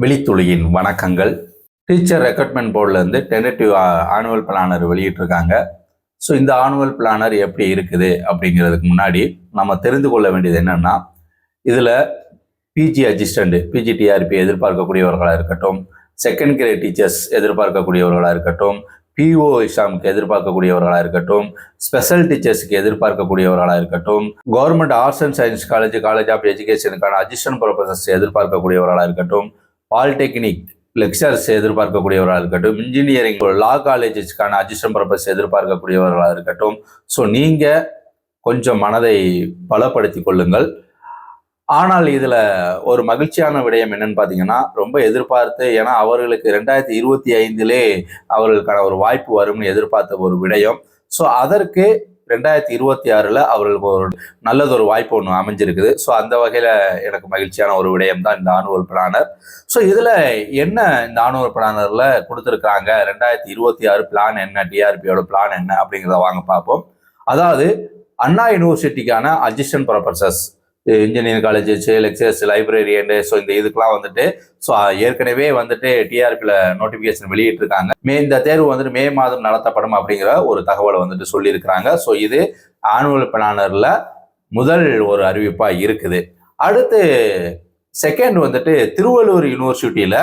விழித்துளியின் வணக்கங்கள். Teacher recruitment போர்டிலேருந்து tentative annual planner வெளியிட்டிருக்காங்க. ஸோ இந்த ஆனுவல் பிளானர் எப்படி இருக்குது அப்படிங்கிறதுக்கு முன்னாடி நம்ம தெரிந்து கொள்ள வேண்டியது என்னென்னா, இதில் பிஜி அசிஸ்டண்ட் பிஜிடிஆர்பி எதிர்பார்க்கக்கூடியவர்களாக இருக்கட்டும், செகண்ட் கிரேட் டீச்சர்ஸ் எதிர்பார்க்கக்கூடியவர்களாக இருக்கட்டும், பிஓ எக்ஸாமுக்கு எதிர்பார்க்கக்கூடியவர்களாக இருக்கட்டும், ஸ்பெஷல் டீச்சர்ஸுக்கு எதிர்பார்க்கக்கூடியவர்களாக இருக்கட்டும், government arts and science college of எஜுகேஷனுக்கான அசிஸ்டன்ட் ப்ரொஃபசர்ஸ் எதிர்பார்க்கக்கூடியவர்களாக இருக்கட்டும், பாலிடெக்னிக் லெக்சர்ஸ் எதிர்பார்க்கக்கூடியவர்களாக இருக்கட்டும், இன்ஜினியரிங் லா காலேஜஸ்க்கான அசிஸ்டன்ட் ப்ரொஃபசர் எதிர்பார்க்கக்கூடியவர்களாக இருக்கட்டும். ஸோ நீங்கள் கொஞ்சம் மனதை பலப்படுத்தி கொள்ளுங்கள். ஆனால் இதில் ஒரு மகிழ்ச்சியான விடயம் என்னன்னு பார்த்தீங்கன்னா, ரொம்ப எதிர்பார்த்து, ஏன்னா அவர்களுக்கு 2025 அவர்களுக்கான ஒரு வாய்ப்பு வரும்னு எதிர்பார்த்த ஒரு விடயம். ஸோ அதற்கு 2026 அவர்களுக்கு ஒரு நல்லதொரு வாய்ப்பு ஒன்று அமைஞ்சிருக்குது. ஸோ அந்த வகையில் எனக்கு மகிழ்ச்சியான ஒரு விடயம் தான் இந்த ஆனுவல் பிளானர். ஸோ இதில் என்ன இந்த ஆனுவல் பிளானரில் கொடுத்துருக்காங்க, 2026 பிளான் என்ன, டிஆர்பியோட பிளான் என்ன அப்படிங்கிறத வாங்க பார்ப்போம். அதாவது அண்ணா யூனிவர்சிட்டிக்கான assistant professors, engineering colleges, lecturers, librarian, so இந்த இதுக்கெல்லாம் வந்துட்டு ஸோ ஏற்கனவே வந்துட்டு டிஆர்பியில் நோட்டிஃபிகேஷன் வெளியிட்டிருக்காங்க. இந்த தேர்வு வந்துட்டு மே மாதம் நடத்தப்படும் அப்படிங்கிற ஒரு தகவலை வந்துட்டு சொல்லியிருக்கிறாங்க. ஸோ இது ஆனுவல் பிளானரில் முதல் ஒரு அறிவிப்பாக இருக்குது. அடுத்து செகண்ட் வந்துட்டு திருவள்ளூர் யூனிவர்சிட்டியில்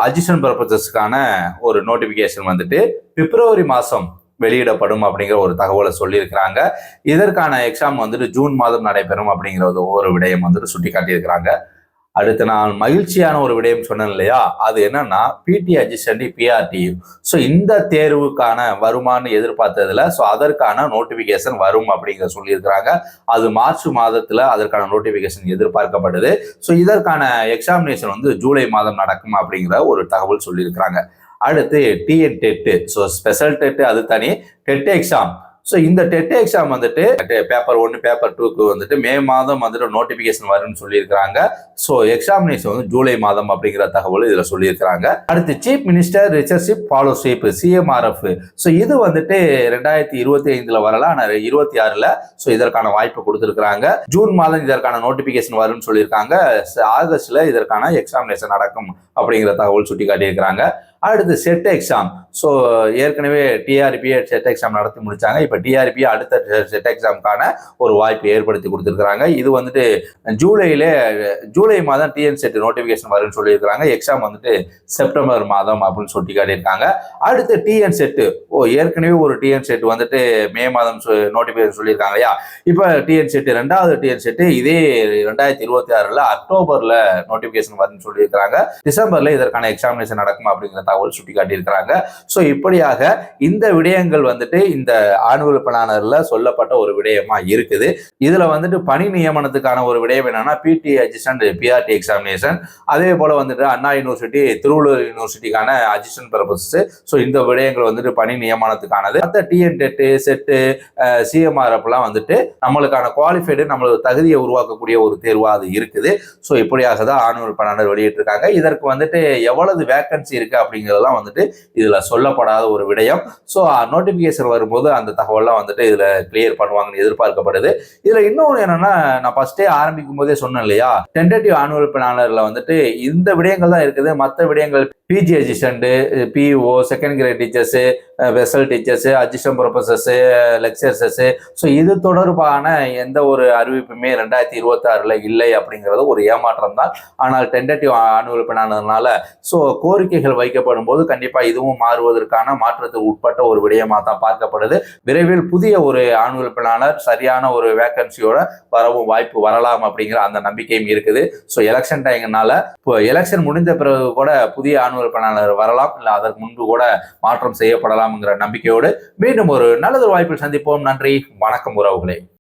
அசிஸ்டன்ட் ப்ரொஃபசர்ஸ்க்கான ஒரு நோட்டிஃபிகேஷன் வந்துட்டு பிப்ரவரி மாதம் வெளியிடப்படும் அப்படிங்கிற ஒரு தகவலை சொல்லியிருக்கிறாங்க. இதற்கான எக்ஸாம் வந்துட்டு ஜூன் மாதம் நடைபெறும் அப்படிங்கிற ஒரு விடயம் வந்துட்டு சுட்டி காட்டியிருக்கிறாங்க. அடுத்து நான் மகிழ்ச்சியான ஒரு விடயம் சொன்னேன் இல்லையா, அது என்னன்னா பிடி அசிஸ்டன்ட் பிஆர்டி. ஸோ இந்த தேர்வுக்கான வருமானு எதிர்பார்த்ததுல ஸோ அதற்கான நோட்டிஃபிகேஷன் வரும் அப்படிங்கிற சொல்லியிருக்கிறாங்க. அது மார்ச் மாதத்துல அதற்கான நோட்டிஃபிகேஷன் எதிர்பார்க்கப்படுது. ஸோ இதற்கான எக்ஸாமினேஷன் வந்து ஜூலை மாதம் நடக்கும் அப்படிங்கிற ஒரு தகவல் சொல்லியிருக்கிறாங்க. அடுத்து TN TET, so special TET அது தனி, டெட் எக்ஸாம். ஸோ இந்த டெட் எக்ஸாம் வந்துட்டு பேப்பர் 1 பேப்பர் 2க்கு வந்துட்டு மே மாதம் வந்துட்டு நோட்டிஃபிகேஷன் வரும்னு சொல்லியிருக்கிறாங்க. ஸோ எக்ஸாமினேஷன் வந்து ஜூலை மாதம் அப்படிங்கிற தகவல் இதில் சொல்லியிருக்கிறாங்க. அடுத்து சீஃப் மினிஸ்டர் ரிசர்ஷிப் ஃபாலோஷிப் சிஎம்ஆர்எஃப். ஸோ இது வந்துட்டு 2025 வரலாம், ஆனால் 26 ஸோ இதற்கான வாய்ப்பு கொடுத்துருக்காங்க. ஜூன் மாதம் இதற்கான நோட்டிஃபிகேஷன் வரும்னு சொல்லியிருக்காங்க. ஆகஸ்ட்ல இதற்கான எக்ஸாமினேஷன் நடக்கும் அப்படிங்கிற தகவல் சுட்டி காட்டியிருக்கிறாங்க. அடுத்து செட் எக்ஸாம். ஸோ ஏற்கனவே டிஆர்பி செட் எக்ஸாம் நடத்தி முடிச்சாங்க. இப்போ டிஆர்பி அடுத்த செட் எக்ஸாமுக்கான ஒரு வாய்ப்பு ஏற்படுத்தி கொடுத்துருக்காங்க. இது வந்துட்டு ஜூலை மாதம் டிஎன் செட் நோட்டிஃபிகேஷன் வரும்னு சொல்லியிருக்கிறாங்க. எக்ஸாம் வந்துட்டு செப்டம்பர் மாதம் அப்படின்னு சொல்லி காட்டியிருக்காங்க. அடுத்து டிஎன் செட்டு, ஏற்கனவே ஒரு டிஎன் செட் வந்துட்டு மே மாதம் நோட்டிஃபிகேஷன் சொல்லியிருக்காங்க இல்லையா. இப்போ டிஎன் செட்டு, 2வது டிஎன் செட்டு இதே 2026 அக்டோபர்ல நோட்டிஃபிகேஷன் வரும்னு சொல்லியிருக்கிறாங்க. டிசம்பர்ல இதற்கான எக்ஸாமினேஷன் நடக்கும் அப்படிங்கிற தகவல் சுட்டி காட்டியிருக்கிறாங்க. ஸோ இப்படியாக இந்த விடயங்கள் வந்துட்டு இந்த ஆனுவல் பிளானர்ல சொல்லப்பட்ட ஒரு விடயமா இருக்குது. இதுல வந்துட்டு பணி நியமனத்துக்கான ஒரு விடயம் என்னன்னா பிடி அசிஸ்டன்ட் பிஆர்டி எக்ஸாமினேஷன். அதே போல வந்துட்டு அண்ணா யூனிவர்சிட்டி, திருவள்ளூர் யூனிவர்சிட்டிக்கான அசிஸ்டன்ட் ப்ரொஃபசர்ஸ். ஸோ இந்த விடயங்கள் வந்துட்டு பணி நியமனத்துக்கானது. மற்ற டிஎன் டெட்டு, செட்டு, சிஎம்ஆர்எஃப் எல்லாம் வந்துட்டு நம்மளுக்கான குவாலிஃபைடு, நம்மளுக்கு தகுதியை உருவாக்கக்கூடிய ஒரு தேர்வா அது இருக்குது. ஸோ இப்படியாக தான் ஆனுவல் பிளானர் வெளியிட்டிருக்காங்க. இதற்கு வந்துட்டு எவ்வளவு வேக்கன்சி இருக்கு அப்படிங்கிறதெல்லாம் வந்துட்டு இதுல சொல்லப்படாத ஒரு விடயம். ஸோ நோட்டிபிகேஷன் வரும்போது அந்த தகவல்லாம் வந்துட்டு இதுல கிளியர் பண்ணுவாங்கன்னு எதிர்பார்க்கப்படுது. இதுல இன்னொன்று என்னன்னா, நான் ஃபர்ஸ்டே ஆரம்பிக்கும் போதே சொன்னேன் இல்லையா, டென்டேட்டிவ் ஆனுவல் பிளானர்ல வந்துட்டு இந்த விடயங்கள் தான் இருக்குது. மற்ற விடயங்கள் PG assistant, PO, second grade teachers, special teachers, assistant professors, lecturers, so இது தொடர்பான எந்த ஒரு அறிவிப்புமே 2026 இல்லை அப்படிங்கிறது ஒரு ஏமாற்றம் தான். ஆனால் டென்டேட்டிவ் ஆனுவல் பிளானர்னால ஸோ கோரிக்கைகள் வைக்கப்படும் போது கண்டிப்பா இதுவும் மாறுவதற்கான மாற்றத்துக்கு உட்பட்ட ஒரு விடயமாக தான் பார்க்கப்படுது. விரைவில் புதிய ஒரு ஆனுவல் பிளானர் சரியான ஒரு வேக்கன்சியோட வரவும் வாய்ப்பு வரலாம் அப்படிங்கிற அந்த நம்பிக்கையும் இருக்குது. ஸோ எலெக்ஷன் டைம்னால இப்போ எலெக்ஷன் முடிந்த பிறகு கூட புதிய ஆனுவல் பிளானர் வரலாம், இல்லை அதற்கு முன்பு கூட மாற்றம் செய்யப்படலாம்ங்கிற நம்பிக்கையோடு மீண்டும் ஒரு நல்லதொரு வாய்ப்பில் சந்திப்போம். நன்றி, வணக்கம் உறவுகளே.